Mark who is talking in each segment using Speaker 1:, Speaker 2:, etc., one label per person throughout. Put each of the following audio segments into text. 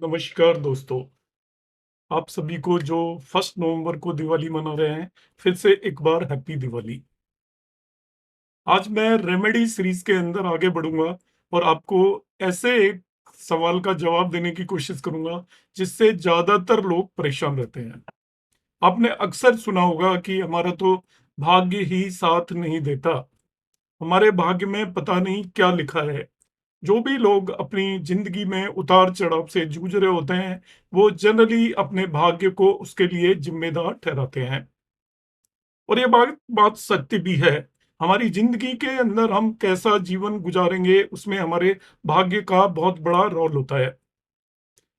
Speaker 1: नमस्कार दोस्तों, आप सभी को जो 1 नवंबर को दिवाली मना रहे हैं, फिर से एक बार हैप्पी दिवाली। आज मैं रेमेडी सीरीज के अंदर आगे बढ़ूँगा और आपको ऐसे एक सवाल का जवाब देने की कोशिश करूँगा, जिससे ज़्यादातर लोग परेशान रहते हैं। आपने अक्सर सुना होगा कि हमारा तो भाग्य ही साथ नहीं देता, हमारे भाग्य में पता नहीं क्या लिखा है। जो भी लोग अपनी जिंदगी में उतार-चढ़ाव से जूझ रहे होते हैं, वो जनरली अपने भाग्य को उसके लिए जिम्मेदार ठहराते हैं। और ये बात बात सत्य भी है। हमारी जिंदगी के अंदर हम कैसा जीवन गुजारेंगे, उसमें हमारे भाग्य का बहुत बड़ा रोल होता है।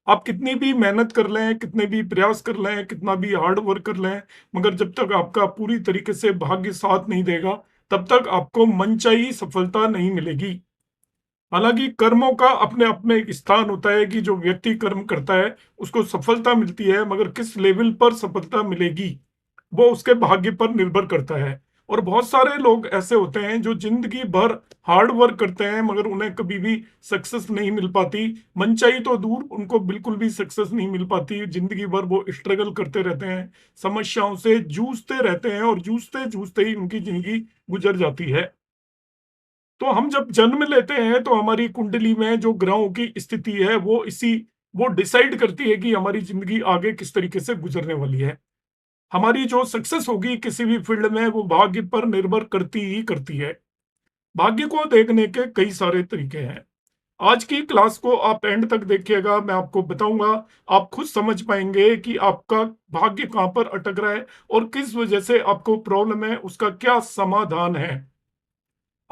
Speaker 1: आप कितनी भी मेहनत कर लें, कितने भी प्रयास कर लें, कितना भी हार्ड वर्क कर लें, मगर जब तक आपका पूरी तरीके से भाग्य साथ नहीं देगा, तब तक आपको मनचाही सफलता नहीं मिलेगी। हालाँकि कर्मों का अपने-अपने एक स्थान होता है कि जो व्यक्ति कर्म करता है, उसको सफलता मिलती है, मगर किस लेवल पर सफलता मिलेगी, वो उसके भाग्य पर निर्भर करता है। और बहुत सारे लोग ऐसे होते हैं जो ज़िंदगी भर हार्ड वर्क करते हैं, मगर उन्हें कभी भी सक्सेस नहीं मिल पाती। मनचाही तो दूर, उनको बिल्कुल भी सक्सेस नहीं मिल पाती। ज़िंदगी भर वो स्ट्रगल करते रहते हैं, समस्याओं से जूझते रहते हैं और जूझते-जूझते ही उनकी ज़िंदगी गुज़र जाती है। तो हम जब जन्म लेते हैं तो हमारी कुंडली में जो ग्रहों की स्थिति है वो डिसाइड करती है कि हमारी जिंदगी आगे किस तरीके से गुजरने वाली है। हमारी जो सक्सेस होगी किसी भी फील्ड में वो भाग्य पर निर्भर करती ही करती है। भाग्य को देखने के कई सारे तरीके हैं। आज की क्लास को आप एंड तक देखिएगा, मैं आपको बताऊंगा। आप खुद समझ पाएंगे कि आपका भाग्य कहां पर अटक रहा है और किस वजह से आपको प्रॉब्लम है, उसका क्या समाधान है।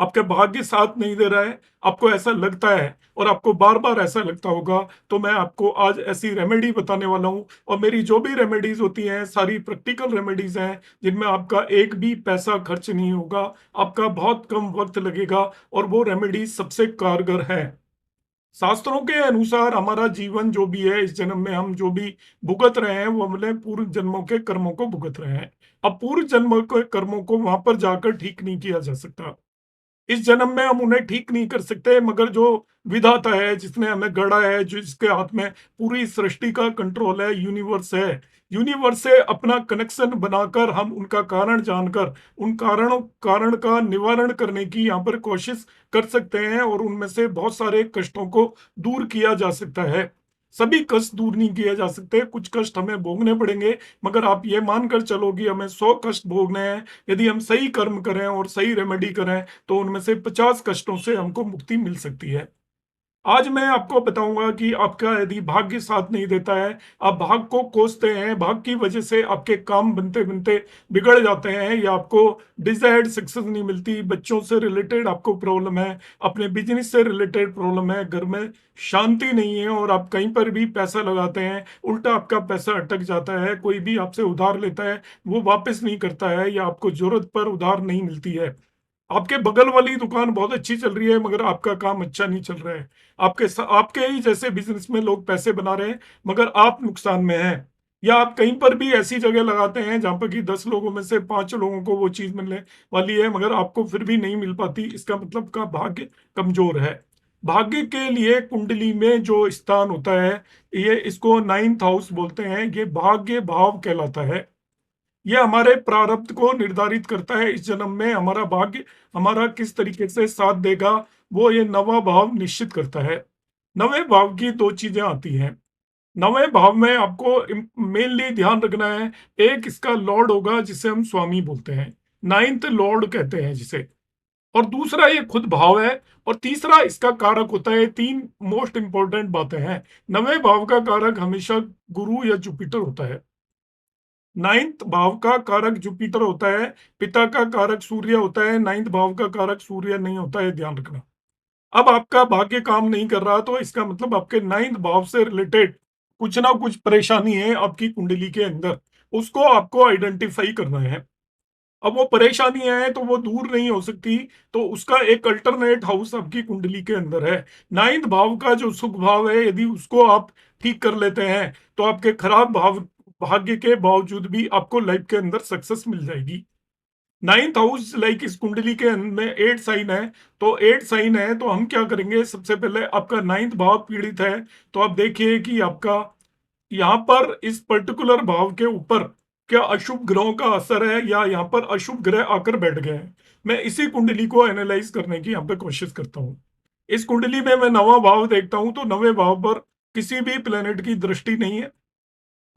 Speaker 1: आपके भाग्य साथ नहीं दे रहा है, आपको ऐसा लगता है और आपको बार-बार ऐसा लगता होगा, तो मैं आपको आज ऐसी रेमेडी बताने वाला हूँ। और मेरी जो भी रेमेडीज़ होती हैं, सारी प्रैक्टिकल रेमेडीज़ हैं, जिनमें आपका एक भी पैसा खर्च नहीं होगा, आपका बहुत कम वक़्त लगेगा और वो रेमेडी सबसे कारगर है। शास्त्रों के अनुसार हमारा जीवन जो भी है, इस जन्म में हम जो भी भुगत रहे हैं, वो हमने पूर्व जन्मों के कर्मों को भुगत रहे हैं। अब पूर्व जन्मों के कर्मों को वहाँ पर जाकर ठीक नहीं किया जा सकता। इस जन्म में हम उन्हें ठीक नहीं कर सकते, मगर जो विधाता है, जिसने हमें गढ़ा है, जिसके हाथ में पूरी सृष्टि का कंट्रोल है, यूनिवर्स है। यूनिवर्स से अपना कनेक्शन बनाकर हम उनका कारण जानकर उन कारण का निवारण करने की यहाँ पर कोशिश कर सकते हैं और उनमें से बहुत सारे कष्टों को दूर किया जा सकता है। सभी कष्ट दूर नहीं किए जा सकते, कुछ कष्ट हमें भोगने पड़ेंगे, मगर आप ये मानकर चलो कि हमें 100 कष्ट भोगने हैं। यदि हम सही कर्म करें और सही रेमेडी करें, तो उनमें से 50 कष्टों से हमको मुक्ति मिल सकती है। आज मैं आपको बताऊँगा कि आपका यदि भाग्य साथ नहीं देता है, आप भाग्य को कोसते हैं, भाग्य की वजह से आपके काम बनते-बनते बिगड़ जाते हैं या आपको डिज़ायर्ड सक्सेस नहीं मिलती, बच्चों से रिलेटेड आपको प्रॉब्लम है, अपने बिज़नेस से रिलेटेड प्रॉब्लम है, घर में शांति नहीं है और आप कहीं पर भी पैसा लगाते हैं, उल्टा आपका पैसा अटक जाता है, कोई भी आपसे उधार लेता है, वो वापस नहीं करता है या आपको ज़रूरत पर उधार नहीं मिलती है। आपके बगल वाली दुकान बहुत अच्छी चल रही है, मगर आपका काम अच्छा नहीं चल रहा है। आपके ही जैसे बिज़नेस में लोग पैसे बना रहे हैं, मगर आप नुकसान में हैं। या आप कहीं पर भी ऐसी जगह लगाते हैं जहाँ पर कि 10 लोगों में से 5 लोगों को वो चीज़ मिलने वाली है, मगर आपको फिर भी नहीं मिल पाती, इसका मतलब का भाग्य कमज़ोर है। भाग्य के लिए कुंडली में जो स्थान होता है, ये इसको 9th हाउस बोलते हैं, ये भाग्य भाव कहलाता है। ये हमारे प्रारब्ध को निर्धारित करता है, इस जन्म में हमारा भाग्य हमारा किस तरीके से साथ देगा, वो ये नवां भाव निश्चित करता है। नवें भाव की 2 चीज़ें आती हैं। नवें भाव में आपको मेनली ध्यान रखना है, एक इसका लॉर्ड होगा जिसे हम स्वामी बोलते हैं, 9th लॉर्ड कहते हैं जिसे, और दूसरा ये खुद भाव है, और तीसरा इसका कारक होता है। 3 मोस्ट इंपोर्टेंट बातें हैं। नवें भाव का कारक हमेशा गुरु या जुपिटर होता है। 9th भाव का कारक जुपिटर होता है, पिता का कारक सूर्य होता है, 9th भाव का कारक सूर्य नहीं होता है, ध्यान रखना। अब आपका भाग्य काम नहीं कर रहा, तो इसका मतलब आपके 9th भाव से रिलेटेड कुछ ना कुछ परेशानी है आपकी कुंडली के अंदर, उसको आपको आइडेंटिफाई करना है। अब वो परेशानी है तो वो दूर नहीं हो सकती, तो उसका एक अल्टरनेट हाउस आपकी कुंडली के अंदर है। 9th भाव का जो सुख भाव है, यदि उसको आप ठीक कर लेते हैं, तो आपके खराब भाग्य के बावजूद भी आपको लाइफ के अंदर सक्सेस मिल जाएगी। नाइन्थ हाउस लाइक इस कुंडली के में 8 साइन है, तो 8 साइन है तो हम क्या करेंगे, सबसे पहले आपका 9th भाव पीड़ित है, तो आप देखिए कि आपका यहाँ पर इस पर्टिकुलर भाव के ऊपर क्या अशुभ ग्रहों का असर है या यहाँ पर अशुभ ग्रह आकर बैठ गए हैं। मैं इसी कुंडली को एनालाइज करने की यहाँ पे कोशिश करता हूँ। इस कुंडली में मैं नवा भाव देखता हूँ तो नवे भाव पर किसी भी प्लेनेट की दृष्टि नहीं है,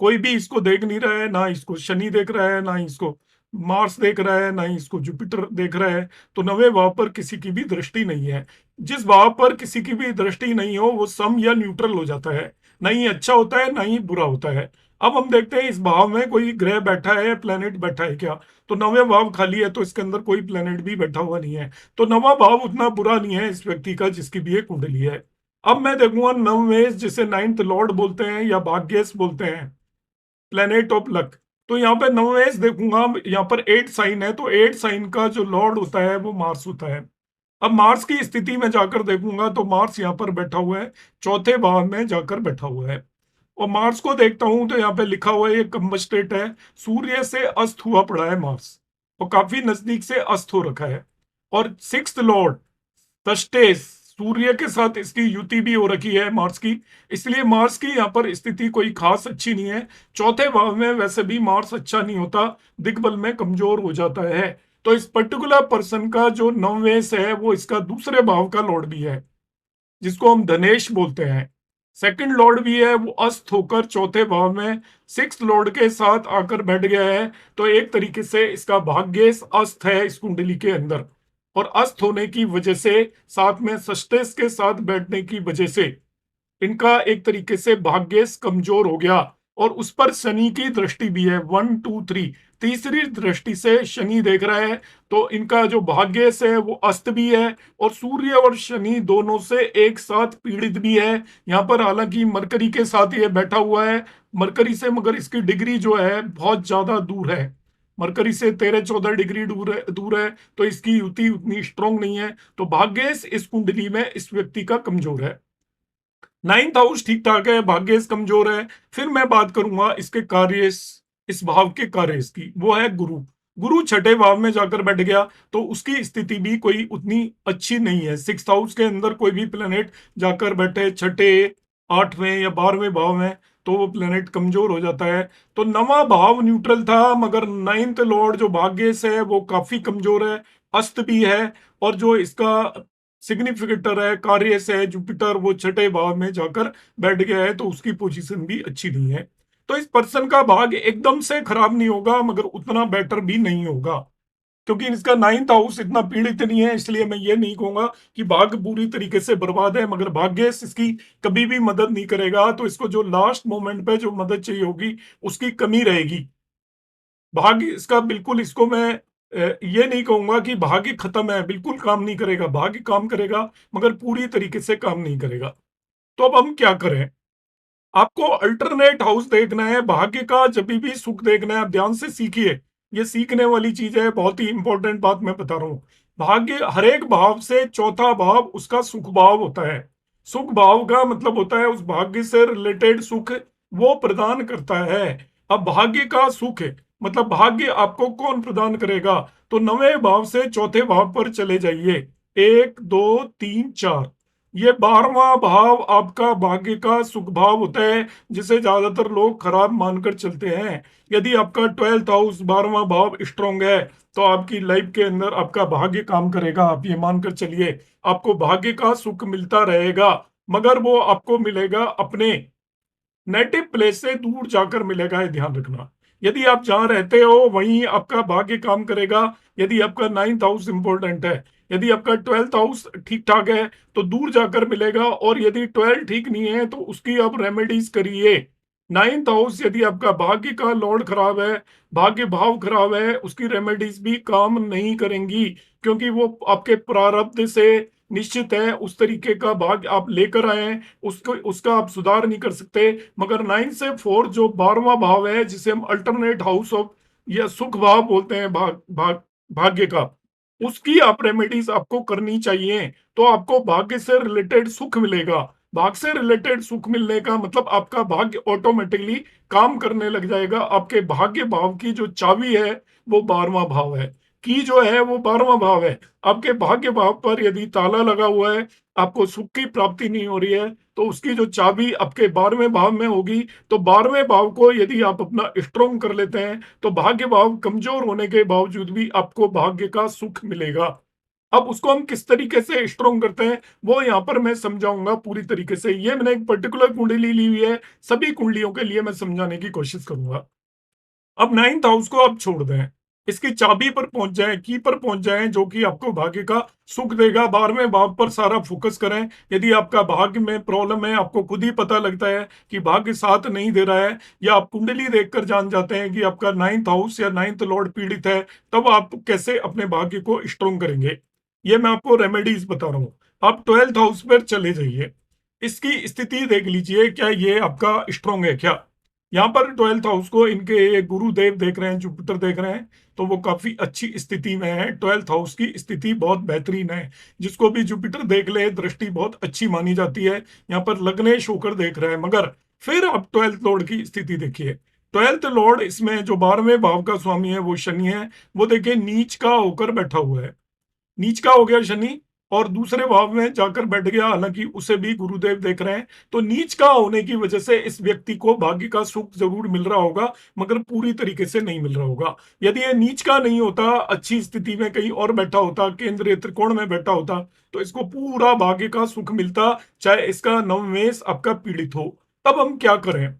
Speaker 1: कोई भी इसको देख नहीं रहा है, ना इसको शनि देख रहा है, ना इसको मार्स देख रहा है, ना ही इसको जुपिटर देख रहा है। तो नवे भाव पर किसी की भी दृष्टि नहीं है। जिस भाव पर किसी की भी दृष्टि नहीं हो वो सम या न्यूट्रल हो जाता है, ना ही अच्छा होता है ना ही बुरा होता है। अब हम देखते हैं इस भाव में कोई ग्रह बैठा है, प्लेनेट बैठा है क्या। तो नवे भाव खाली है तो इसके अंदर कोई प्लेनेट भी बैठा हुआ नहीं है, तो नवा भाव उतना बुरा नहीं है इस व्यक्ति का जिसकी भी एक कुंडली है। अब मैं देखूंगा नवमेश, जिसे नाइन्थ लॉर्ड बोलते हैं या भाग्येश बोलते हैं, प्लेनेट ऑफ लक। तो यहाँ पे नवमेश देखूंगा, यहाँ पर 8 साइन है तो 8 साइन का जो लॉर्ड होता है वो मार्स होता है। अब मार्स की स्थिति में जाकर देखूंगा तो मार्स यहाँ पर बैठा हुआ है, चौथे भाव में जाकर बैठा हुआ है। और मार्स को देखता हूं तो यहाँ पे लिखा हुआ है ये कंबस्टेट है, सूर्य से अस्त हुआ पड़ा है मार्स, और काफी नजदीक से अस्त हो रखा है। और सिक्स्थ लॉर्ड तस्टेस, सूर्य के साथ इसकी युति भी हो रखी है मार्स की, इसलिए मार्स की यहाँ पर स्थिति कोई खास अच्छी नहीं है। चौथे भाव में वैसे भी मार्स अच्छा नहीं होता, दिग्बल में कमजोर हो जाता है। तो इस पर्टिकुलर पर्सन का जो नववेश है वो इसका दूसरे भाव का लॉर्ड भी है, जिसको हम धनेश बोलते हैं। सेकंड लॉर्ड भी है, वो अस्त होकर चौथे भाव में सिक्स्थ लॉर्ड के साथ आकर बैठ गया है। तो एक तरीके से इसका भाग्येश अस्त है इस कुंडली के अंदर, और अस्त होने की वजह से साथ में षष्टेश के साथ बैठने की वजह से इनका एक तरीके से भाग्येश कमजोर हो गया। और उस पर शनि की दृष्टि भी है, 1 2 3, तीसरी दृष्टि से शनि देख रहा है। तो इनका जो भाग्येश है वो अस्त भी है, और सूर्य और शनि दोनों से एक साथ पीड़ित भी है। यहाँ पर हालांकि मरकरी के साथ ये बैठा हुआ है, मरकरी से मगर इसकी डिग्री जो है बहुत ज्यादा दूर है, मरकरी से 13 14 डिग्री दूर है, तो इसकी युति उतनी स्ट्रांग नहीं है। तो भाग्येश इस कुंडली में इस व्यक्ति का कमजोर है। 9th हाउस ठीक ठाक है, भाग्य कमजोर है। फिर मैं बात करूंगा इसके कार्य, इस भाव के कार्य की, वो है गुरु। गुरु छठे भाव में जाकर बैठ गया तो उसकी स्थिति भी कोई उतनी अच्छी नहीं है। 6th हाउस के अंदर कोई भी प्लेनेट जाकर बैठे छठे, 8वें या 12वें भाव में, तो वो प्लेनेट कमजोर हो जाता है। तो नवा भाव न्यूट्रल था, मगर 9th लॉर्ड जो भाग्य से है वो काफी कमजोर है, अस्त भी है। और जो इसका सिग्निफिकेटर है कार्य से है जुपिटर, वो छठे भाव में जाकर बैठ गया है, तो उसकी पोजीशन भी अच्छी नहीं है। तो इस पर्सन का भाग्य एकदम से खराब नहीं होगा मगर उतना बेटर भी नहीं होगा, क्योंकि इसका 9th हाउस इतना पीड़ित नहीं है। इसलिए मैं ये नहीं कहूंगा कि भाग्य पूरी तरीके से बर्बाद है, मगर भाग्य इसकी कभी भी मदद नहीं करेगा। तो इसको जो लास्ट मोमेंट पे जो मदद चाहिए होगी उसकी कमी रहेगी। भाग्य इसका बिल्कुल, इसको मैं ये नहीं कहूंगा कि भाग्य खत्म है, बिल्कुल काम नहीं करेगा, भाग्य काम करेगा मगर पूरी तरीके से काम नहीं करेगा। तो अब हम क्या करें, आपको अल्टरनेट हाउस देखना है, भाग्य का जब भी सुख देखना है। आप ध्यान से सीखिए, ये सीखने वाली चीज है, बहुत ही इंपॉर्टेंट बात मैं बता रहा हूँ। भाग्य हर एक भाव से चौथा भाव उसका सुख भाव होता है। सुख भाव का मतलब होता है उस भाग्य से रिलेटेड सुख वो प्रदान करता है। अब भाग्य का सुख है मतलब भाग्य आपको कौन प्रदान करेगा, तो नवे भाव से चौथे भाव पर चले जाइए, 1 2 3 4, ये 12वां भाव आपका भाग्य का सुख भाव होता है, जिसे ज्यादातर लोग खराब मानकर चलते हैं। यदि आपका 12th हाउस 12वां भाव स्ट्रांग है तो आपकी लाइफ के अंदर आपका भाग्य काम करेगा, आप ये मानकर चलिए। आपको भाग्य का सुख मिलता रहेगा, मगर वो आपको मिलेगा अपने नेटिव प्लेस से दूर जाकर मिलेगा, ये ध्यान रखना। यदि आप जहां रहते हो वहीं आपका भाग्य काम करेगा, यदि आपका 9th हाउस इंपॉर्टेंट है। यदि आपका 12th हाउस ठीक ठाक है तो दूर जाकर मिलेगा, और यदि 12 ठीक नहीं है तो उसकी आप रेमेडीज करिए। 9th हाउस यदि आपका भाग्य का लॉर्ड खराब है, भाग्य भाव खराब है, उसकी रेमेडीज भी काम नहीं करेंगी, क्योंकि वो आपके प्रारब्ध से निश्चित है, उस तरीके का भाग्य आप लेकर आए हैं, उसको उसका आप सुधार नहीं कर सकते। मगर 9 से 4 जो 12वां भाव है, जिसे हम अल्टरनेट हाउस ऑफ या सुख भाव बोलते हैं, भाग्य का, उसकी आप रेमेडीज आपको करनी चाहिए। तो आपको भाग्य से रिलेटेड सुख मिलेगा। भाग्य से रिलेटेड सुख मिलने का मतलब आपका भाग्य ऑटोमेटिकली काम करने लग जाएगा। आपके भाग्य भाव की जो चाबी है वो 12वां भाव है। की जो है वो 12वां भाव है। आपके भाग्य भाव पर यदि ताला लगा हुआ है, आपको सुख की प्राप्ति नहीं हो रही है, तो उसकी जो चाबी आपके 12वें भाव में होगी। तो 12वें भाव को यदि आप अपना स्ट्रॉन्ग कर लेते हैं, तो भाग्य भाव कमजोर होने के बावजूद भी आपको भाग्य का सुख मिलेगा। अब उसको हम किस तरीके से स्ट्रॉन्ग करते हैं, वो यहाँ पर मैं समझाऊंगा पूरी तरीके से। ये मैंने एक पर्टिकुलर कुंडली ली हुई है, सभी कुंडलियों के लिए मैं समझाने की कोशिश करूंगा। अब 9th हाउस को आप छोड़ दें, इसकी चाबी पर पहुंच जाएं, की पर पहुंच जाएं, जो कि आपको भाग्य का सुख देगा। 12वें भाव पर सारा फोकस करें। यदि आपका भाग्य में प्रॉब्लम है, आपको खुद ही पता लगता है कि भाग्य साथ नहीं दे रहा है, या आप कुंडली देखकर जान जाते हैं कि आपका 9th हाउस या 9th लॉर्ड पीड़ित है, तब आप कैसे अपने भाग्य को स्ट्रोंग करेंगे, ये मैं आपको रेमेडीज बता रहा हूं। आप 12th हाउस पर चले जाइए, इसकी स्थिति देख लीजिए, क्या ये आपका स्ट्रोंग है क्या। यहाँ पर 12th हाउस को इनके गुरुदेव देख रहे हैं, जुपिटर देख रहे हैं, तो वो काफी अच्छी स्थिति में है। 12th हाउस की स्थिति बहुत बेहतरीन है। जिसको भी जुपिटर देख ले, दृष्टि बहुत अच्छी मानी जाती है। यहाँ पर लग्नेश होकर देख रहे हैं, मगर फिर आप 12th लॉर्ड की स्थिति देखिए। 12th लॉर्ड इसमें जो 12वें भाव का स्वामी है वो शनि है। वो देखिए नीच का होकर बैठा हुआ है, नीच का हो गया शनि, और दूसरे भाव में जाकर बैठ गया। हालांकि उसे भी गुरुदेव देख रहे हैं, तो नीच का होने की वजह से इस व्यक्ति को भाग्य का सुख जरूर मिल रहा होगा, मगर पूरी तरीके से नहीं मिल रहा होगा। यदि ये नीच का नहीं होता, अच्छी स्थिति में कहीं और बैठा होता, केंद्रीय त्रिकोण में बैठा होता, तो इसको पूरा भाग्य का सुख मिलता, चाहे इसका नवमेश आपका पीड़ित हो। तब हम क्या करें,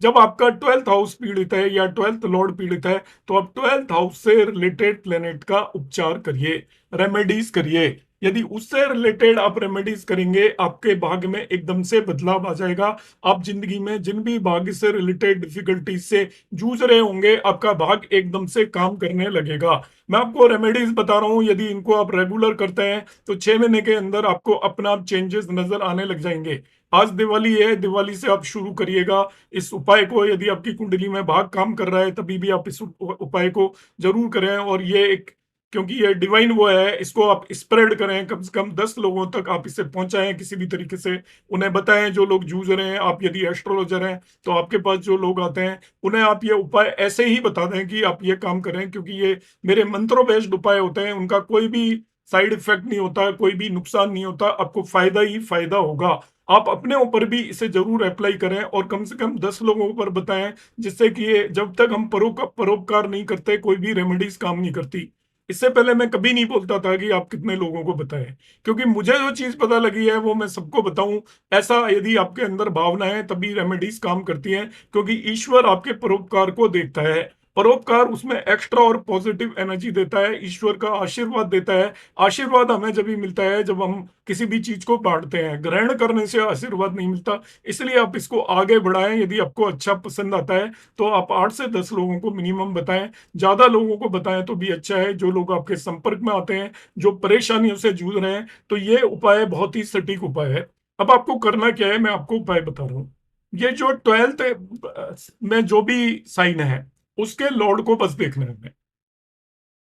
Speaker 1: जब आपका 12th हाउस पीड़ित है या 12th लॉर्ड पीड़ित है, तो आप 12th हाउस से रिलेटेड प्लेनेट का उपचार करिए, रेमेडीज करिए। यदि उससे रिलेटेड आप रेमेडीज करेंगे, आपके भाग्य में एकदम से बदलाव आ जाएगा। आप जिंदगी में जिन भी भाग्य से रिलेटेड डिफिकल्टीज से जूझ रहे होंगे, आपका भाग्य एकदम से काम करने लगेगा। मैं आपको रेमेडीज बता रहा हूं, यदि इनको आप रेगुलर करते हैं, तो 6 महीने के अंदर आपको अपना आप चेंजेस नजर आने लग जाएंगे। आज दिवाली है, दिवाली से आप शुरू करिएगा इस उपाय को। यदि आपकी कुंडली में भाग काम कर रहा है, तभी भी आप इस उपाय को जरूर करें। और ये एक, क्योंकि ये डिवाइन वो है, इसको आप स्प्रेड करें, कम से कम 10 लोगों तक आप इसे पहुंचाएं किसी भी तरीके से। उन्हें बताएं जो लोग जूझ रहे हैं। आप यदि एस्ट्रोलॉजर हैं, तो आपके पास जो लोग आते हैं, उन्हें आप ये उपाय ऐसे ही बता दें कि आप ये काम करें, क्योंकि ये मेरे मंत्रों बेस्ड उपाय होते हैं। उनका कोई भी साइड इफेक्ट नहीं होता, कोई भी नुकसान नहीं होता, आपको फायदा ही फायदा होगा। आप अपने ऊपर भी इसे जरूर अप्लाई करें, और कम से कम 10 लोगों पर बताएं, जिससे कि ये, जब तक हम परोपकार नहीं करते, कोई भी रेमेडीज काम नहीं करती। इससे पहले मैं कभी नहीं बोलता था कि आप कितने लोगों को बताएं, क्योंकि मुझे जो चीज पता लगी है वो मैं सबको बताऊं। ऐसा यदि आपके अंदर भावना है, तभी रेमेडीज काम करती हैं, क्योंकि ईश्वर आपके परोपकार को देखता है। परोपकार उसमें एक्स्ट्रा और पॉजिटिव एनर्जी देता है, ईश्वर का आशीर्वाद देता है। आशीर्वाद हमें जब भी मिलता है जब हम किसी भी चीज को बांटते हैं, ग्रहण करने से आशीर्वाद नहीं मिलता। इसलिए आप इसको आगे बढ़ाएं। यदि आपको अच्छा पसंद आता है, तो आप 8 से 10 लोगों को मिनिमम बताएं। ज्यादा लोगों को बताएं तो भी अच्छा है, जो लोग आपके संपर्क में आते हैं, जो परेशानियों से जूझ रहे हैं। तो ये उपाय बहुत ही सटीक उपाय है। अब आपको करना क्या है, मैं आपको उपाय बता रहा हूँ। ये जो 12th में जो भी साइन है, उसके लॉर्ड को बस देखना है हमें।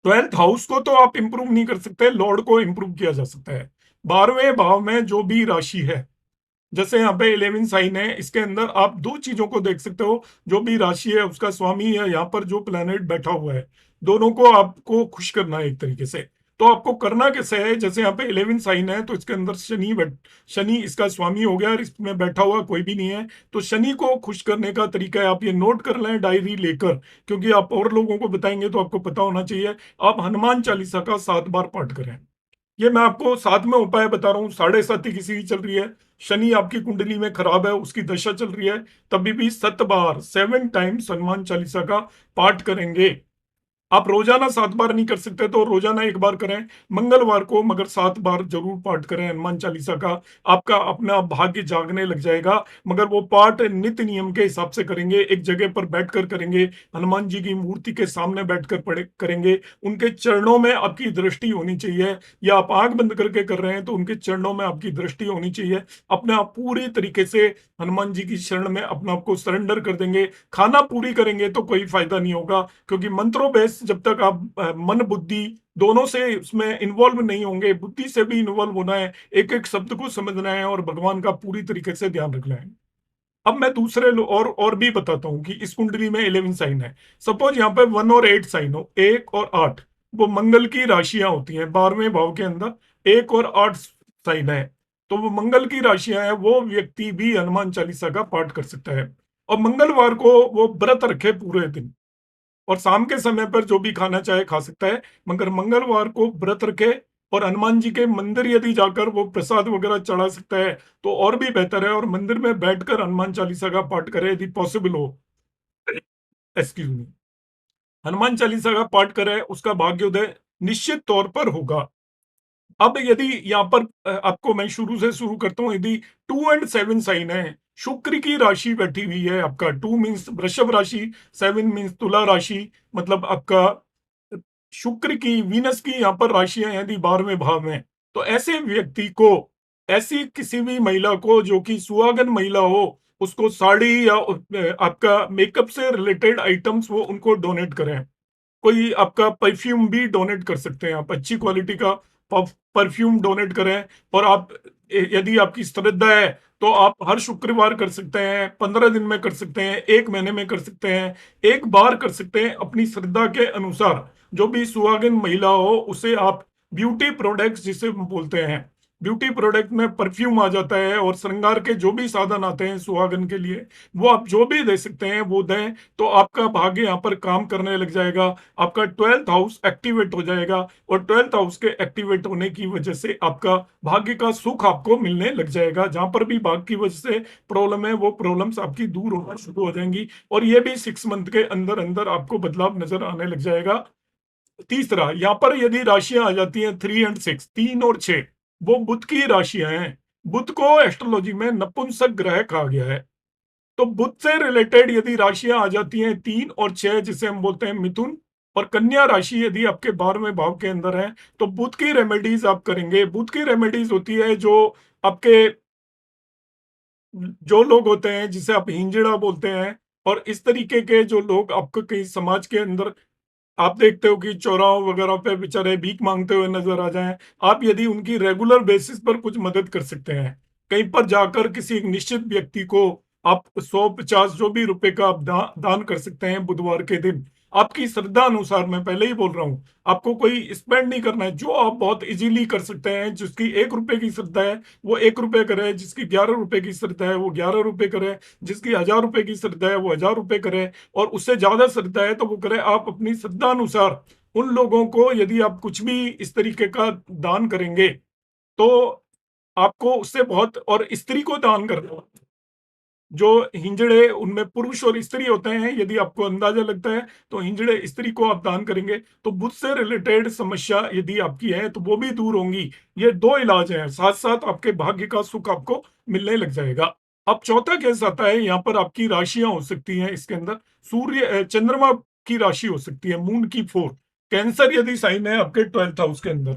Speaker 1: 12th हाउस को तो आप इंप्रूव नहीं कर सकते, लॉर्ड को इंप्रूव किया जा सकता है। 12वें भाव में जो भी राशि है, जैसे यहाँ पे 11 साइन है, इसके अंदर आप दो चीजों को देख सकते हो। जो भी राशि है उसका स्वामी है, यहाँ पर जो प्लेनेट बैठा हुआ है, दोनों को आपको खुश करना है एक तरीके से। तो आपको करना कैसे है, जैसे यहाँ पे 11 साइन है, तो इसके अंदर शनि इसका स्वामी हो गया, और इसमें बैठा हुआ कोई भी नहीं है। तो शनि को खुश करने का तरीका है, आप ये नोट कर लें डायरी लेकर, क्योंकि आप और लोगों को बताएंगे तो आपको पता होना चाहिए। आप हनुमान चालीसा का 7 बार पाठ करें। ये मैं आपको साथ में उपाय बता रहा हूँ। 7.5 किसी की चल रही है, शनि आपकी कुंडली में खराब है, उसकी दशा चल रही है, तभी भी 7 बार 7 टाइम्स हनुमान चालीसा का पाठ करेंगे। आप रोजाना 7 बार नहीं कर सकते, तो रोजाना 1 बार करें। मंगलवार को मगर 7 बार जरूर पाठ करें हनुमान चालीसा का। आपका अपना भाग्य जागने लग जाएगा। मगर वो पाठ नित्य नियम के हिसाब से करेंगे, एक जगह पर बैठकर करेंगे, हनुमान जी की मूर्ति के सामने बैठकर पढ़े करेंगे। उनके चरणों में आपकी दृष्टि होनी चाहिए, या आप आंख बंद करके कर रहे हैं तो उनके चरणों में आपकी दृष्टि होनी चाहिए। अपने आप पूरी तरीके से हनुमान जी की शरण में अपने आप को सरेंडर कर देंगे। खाना पूरी करेंगे तो कोई फायदा नहीं होगा, क्योंकि मंत्रों बेस जब तक आप मन बुद्धि दोनों से उसमें इन्वॉल्व नहीं होंगे, बुद्धि से भी इन्वॉल्व होना है, एक एक शब्द को समझना है, और भगवान का पूरी तरीके से ध्यान रखना है। अब मैं दूसरे और भी बताता हूं कि इस कुंडली में 11 साइन है। सपोज यहाँ पे 1 और 8 साइन हो, 1 और 8, वो मंगल की राशियां होती हैं। 12वें भाव के अंदर 1 और 8 साइन है, तो वो मंगल की राशियां हैं, वो व्यक्ति भी हनुमान चालीसा का पाठ कर सकता है। और मंगलवार को वो व्रत रखे पूरे दिन, और शाम के समय पर जो भी खाना चाहे खा सकता है, मगर मंगलवार को व्रत रखे और हनुमान जी के मंदिर यदि जाकर वो प्रसाद वगैरह चढ़ा सकता है तो और भी बेहतर है, और मंदिर में बैठकर हनुमान चालीसा का पाठ करे यदि पॉसिबल हो। Excuse me. हनुमान चालीसा का पाठ करे, उसका भाग्योदय निश्चित तौर पर होगा। अब यदि यहाँ पर आपको मैं शुरू से शुरू करता हूँ, यदि 2 एंड 7 साइन है, शुक्र की राशि बैठी हुई है आपका, 2 मीन्स वृषभ राशि, 7 मीन्स तुला राशि, मतलब आपका शुक्र की, वीनस की यहाँ पर राशियां यदि 12वें भाव में, तो ऐसे व्यक्ति को, ऐसी किसी भी महिला को जो कि सुहागन महिला हो, उसको साड़ी या आपका मेकअप से रिलेटेड आइटम्स वो उनको डोनेट करें। कोई आपका परफ्यूम भी डोनेट कर सकते हैं आप, अच्छी क्वालिटी का परफ्यूम डोनेट करें। और आप यदि आपकी श्रद्धा है तो आप हर शुक्रवार कर सकते हैं, 15 दिन में कर सकते हैं, 1 महीने में कर सकते हैं, एक बार कर सकते हैं, अपनी श्रद्धा के अनुसार। जो भी सुहागिन महिला हो उसे आप ब्यूटी प्रोडक्ट्स जिसे बोलते हैं, ब्यूटी प्रोडक्ट में परफ्यूम आ जाता है, और श्रृंगार के जो भी साधन आते हैं सुहागन के लिए, वो आप जो भी दे सकते हैं वो दें, तो आपका भाग्य यहाँ पर काम करने लग जाएगा। आपका 12th हाउस एक्टिवेट हो जाएगा, और 12th हाउस के एक्टिवेट होने की वजह से आपका भाग्य का सुख आपको मिलने लग जाएगा। जहां पर भी भाग्य की वजह से प्रॉब्लम है, वो प्रॉब्लम्स आपकी दूर होना शुरू हो जाएंगी, और ये भी 6 मंथ के अंदर अंदर आपको बदलाव नजर आने लग जाएगा। तीसरा, यहाँ पर यदि राशियां आ जाती हैं 3 और 6, 3 और 6, वो बुध की राशियां हैं। बुध को एस्ट्रोलॉजी में नपुंसक ग्रह कहा गया है। तो बुध से रिलेटेड यदि राशियां आ जाती हैं 3 और 6, जिसे हम बोलते हैं मिथुन, और कन्या राशि यदि आपके 12वें भाव के अंदर है, तो बुध की रेमेडीज आप करेंगे। बुध की रेमेडीज होती है जो आपके, जो लोग होते हैं जिसे आप हिंजड़ा बोलते हैं, और इस तरीके के जो लोग आपको कहीं समाज के अंदर आप देखते हो कि चौराहों वगैरह पे बेचारे भीख मांगते हुए नजर आ जाएं, आप यदि उनकी रेगुलर बेसिस पर कुछ मदद कर सकते हैं, कहीं पर जाकर किसी एक निश्चित व्यक्ति को आप 100-50 जो भी रुपए का आप दान कर सकते हैं बुधवार के दिन, आपकी श्रद्धा अनुसार। मैं पहले ही बोल रहा हूँ, आपको कोई स्पेंड नहीं करना है, जो आप बहुत इजीली कर सकते हैं। जिसकी 1 रुपए की श्रद्धा है वो 1 रुपए करे, जिसकी 11 रुपए की श्रद्धा है वो 11 रुपए करे, जिसकी 1000 रुपए की श्रद्धा है वो 1000 रुपए करे, और उससे ज्यादा श्रद्धा है तो वो करे। आप अपनी श्रद्धा अनुसार उन लोगों को यदि आप कुछ भी इस तरीके का दान करेंगे, तो आपको उससे बहुत, और स्त्री को दान करना, जो हिंजड़े उनमें पुरुष और स्त्री होते हैं, यदि आपको अंदाजा लगता है तो हिंजड़े स्त्री को आप दान करेंगे तो बुध से रिलेटेड समस्या यदि आपकी है तो वो भी दूर होंगी। ये दो इलाज हैं, साथ साथ आपके भाग्य का सुख आपको मिलने लग जाएगा। अब चौथा केस आता है, यहाँ पर आपकी राशियां हो सकती हैं इसके अंदर। सूर्य चंद्रमा की राशि हो सकती है, मून की 4। कैंसर यदि साइन है आपके 12th हाउस के अंदर,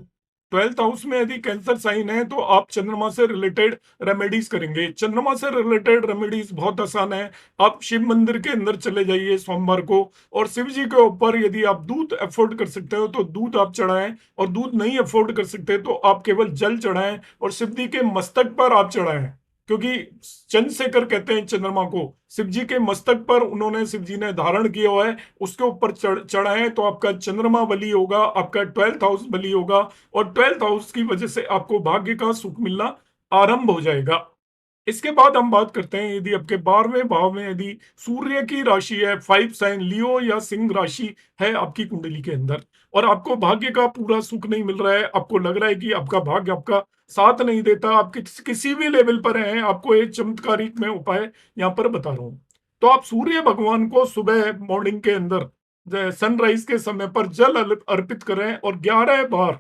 Speaker 1: 12th हाउस में यदि कैंसर साइन है तो आप चंद्रमा से रिलेटेड रेमेडीज करेंगे। चंद्रमा से रिलेटेड रेमेडीज बहुत आसान है। आप शिव मंदिर के अंदर चले जाइए सोमवार को, और शिव जी के ऊपर यदि आप दूध अफोर्ड कर सकते हो तो दूध आप चढ़ाएं, और दूध नहीं अफोर्ड कर सकते तो आप केवल जल चढ़ाएं, और शिव जी के मस्तक पर आप चढ़ाएं। क्योंकि चंद्रशेखर कहते हैं चंद्रमा को, शिव जी के मस्तक पर उन्होंने, शिव जी ने धारण किया हुआ है, उसके ऊपर चढ़ाएं तो आपका चंद्रमा बली होगा, आपका 12th हाउस बली होगा, और 12th हाउस की वजह से आपको भाग्य का सुख मिलना आरंभ हो जाएगा। इसके बाद हम बात करते हैं, यदि आपके 12वें भाव में यदि सूर्य की राशि है, 5 साइन लियो या सिंह राशि है आपकी कुंडली के अंदर, और आपको भाग्य का पूरा सुख नहीं मिल रहा है, आपको लग रहा है कि आपका भाग्य आपका साथ नहीं देता, आप किसी भी लेवल पर हैं, आपको एक चमत्कारिक मैं उपाय यहाँ पर बता रहा हूँ। तो आप सूर्य भगवान को सुबह मॉर्निंग के अंदर सनराइज के समय पर जल अर्पित करें, और 11 बार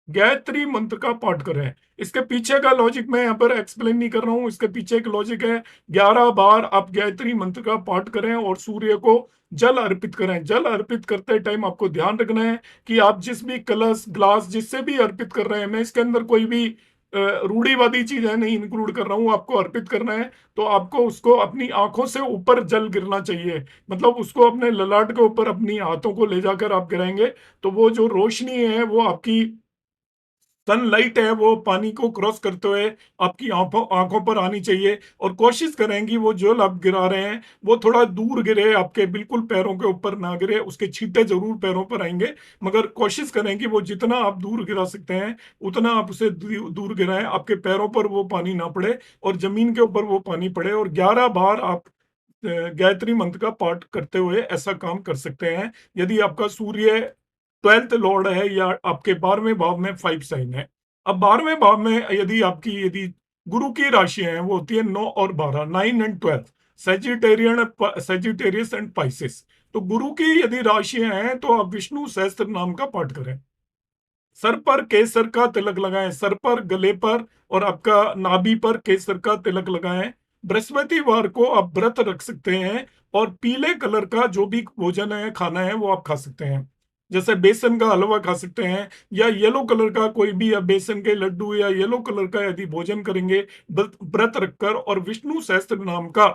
Speaker 1: गायत्री मंत्र का पाठ करें। इसके पीछे का लॉजिक मैं यहाँ पर एक्सप्लेन नहीं कर रहा हूँ, इसके पीछे एक लॉजिक है। 11 बार आप गायत्री मंत्र का पाठ करें और सूर्य को जल अर्पित करें। जल अर्पित करते टाइम आपको ध्यान रखना है कि आप जिस भी कलश ग्लास जिससे भी अर्पित कर रहे हैं, मैं इसके अंदर कोई भी रूढ़िवादी चीज है नहीं इंक्लूड कर रहा हूँ, आपको अर्पित करना है तो आपको उसको अपनी आंखों से ऊपर जल गिरना चाहिए। मतलब उसको अपने ललाट के ऊपर अपनी हाथों को ले जाकर आप गिराएंगे तो वो जो रोशनी है वो आपकी सनलाइट है वो पानी को क्रॉस करते हुए आपकी आँखों आँखों पर आनी चाहिए और कोशिश करें कि वो जो आप गिरा रहे हैं, वो थोड़ा दूर गिरे, आपके बिल्कुल पैरों के ऊपर ना गिरे, उसके छींटे ज़रूर पैरों पर आएँगे, मगर कोशिश करें कि वो जितना आप दूर गिरा सकते हैं, उतना आप उसे दूर गिराएँ, आपके पैरों पर वो पानी ना पड़े और ज़मीन के ऊपर वो पानी पड़े और 11 बार आप गायत्री मंत्र का पाठ करते हुए ऐसा काम कर सकते हैं। यदि आपका सूर्य 12th लॉर्ड है या आपके 12वें भाव में 5 साइन है। अब 12वें भाव में यदि गुरु की राशियाँ हैं, वो होती है 9 और 12, 9 एंड 12, सजिटेरियस एंड पाइसेस। तो गुरु की यदि राशियाँ हैं, तो आप विष्णु सहस्त्र नाम का पाठ करें। सर पर केसर का तिलक लगाएं, सर पर, गले पर और आपका नाभि पर केसर का तिलक लगाएं। बृहस्पतिवार को आप व्रत रख सकते हैं और पीले कलर का जो भी भोजन है, खाना है, वो आप खा सकते हैं। जैसे बेसन का हलवा खा सकते हैं या येलो कलर का कोई भी, या बेसन के लड्डू या येलो कलर का यदि भोजन करेंगे व्रत रखकर और विष्णु सहस्त्र नाम का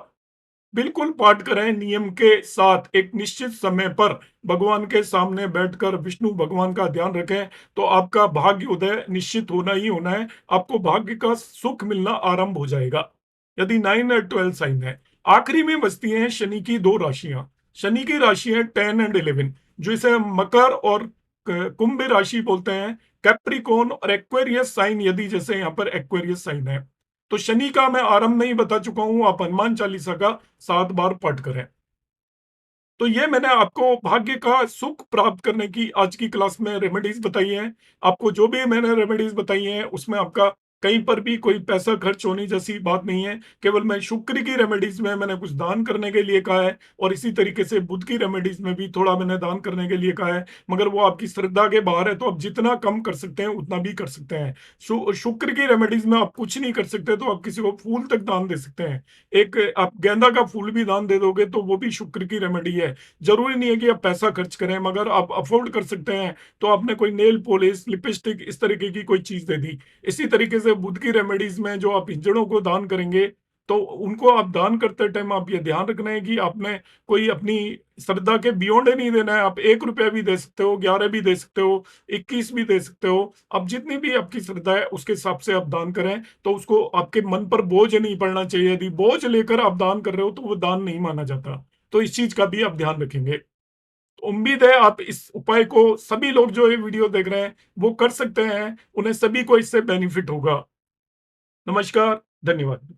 Speaker 1: बिल्कुल पाठ करें नियम के साथ, एक निश्चित समय पर भगवान के सामने बैठकर विष्णु भगवान का ध्यान रखें, तो आपका भाग्य उदय निश्चित होना ही होना है। आपको भाग्य का सुख मिलना आरंभ हो जाएगा, यदि 9 और 12 साइन है। आखिरी में बचती हैं शनि की 2 राशियां। शनि की राशि है 10 एंड 11, जो इसे मकर और कुंभ राशि बोलते हैं। कैप्रिकॉर्न और एक्वेरियस साइन, यदि जैसे यहाँ पर एक्वेरियस साइन है, तो शनि का मैं आरंभ में ही बता चुका हूं, आप हनुमान चालीसा का 7 बार पाठ करें। तो ये मैंने आपको भाग्य का सुख प्राप्त करने की आज की क्लास में रेमेडीज बताई हैं। आपको जो भी मैंने रेमेडीज बताई हैं, उसमें आपका कहीं पर भी कोई पैसा खर्च होने जैसी बात नहीं है। केवल मैं शुक्र की रेमेडीज में मैंने कुछ दान करने के लिए कहा है और इसी तरीके से बुध की रेमेडीज में भी थोड़ा मैंने दान करने के लिए कहा है, मगर वो आपकी श्रद्धा के बाहर है, तो आप जितना कम कर सकते हैं उतना भी कर सकते हैं। शुक्र की रेमेडीज में आप कुछ नहीं कर सकते, तो आप किसी को फूल तक दान दे सकते हैं। एक आप गेंदा का फूल भी दान दे दोगे तो वो भी शुक्र की रेमेडी है। जरूरी नहीं है कि आप पैसा खर्च करें, मगर आप अफोर्ड कर सकते हैं, तो आपने कोई नेल पॉलिश, लिपस्टिक, इस तरीके की कोई चीज दे दी। इसी तरीके से बुद्ध की रेमेडीज में जो आप हिजड़ों को दान करेंगे, तो उनको आप दान करते टाइम आप ये ध्यान रखना है कि आपने कोई अपनी श्रद्धा के बियॉन्ड नहीं देना है। आप 1 रुपया भी दे सकते हो, 11 भी दे सकते हो, 21 भी दे सकते हो। अब जितनी भी आपकी श्रद्धा है उसके हिसाब से आप दान करें, तो उसको आपके मन पर बोझ नहीं पड़ना चाहिए। यदि बोझ लेकर आप दान कर रहे हो, तो वो दान नहीं माना जाता। तो इस चीज का भी आप ध्यान रखेंगे। तो उम्मीद है आप इस उपाय को, सभी लोग जो ये वीडियो देख रहे हैं वो कर सकते हैं, उन्हें सभी को इससे बेनिफिट होगा। नमस्कार, धन्यवाद।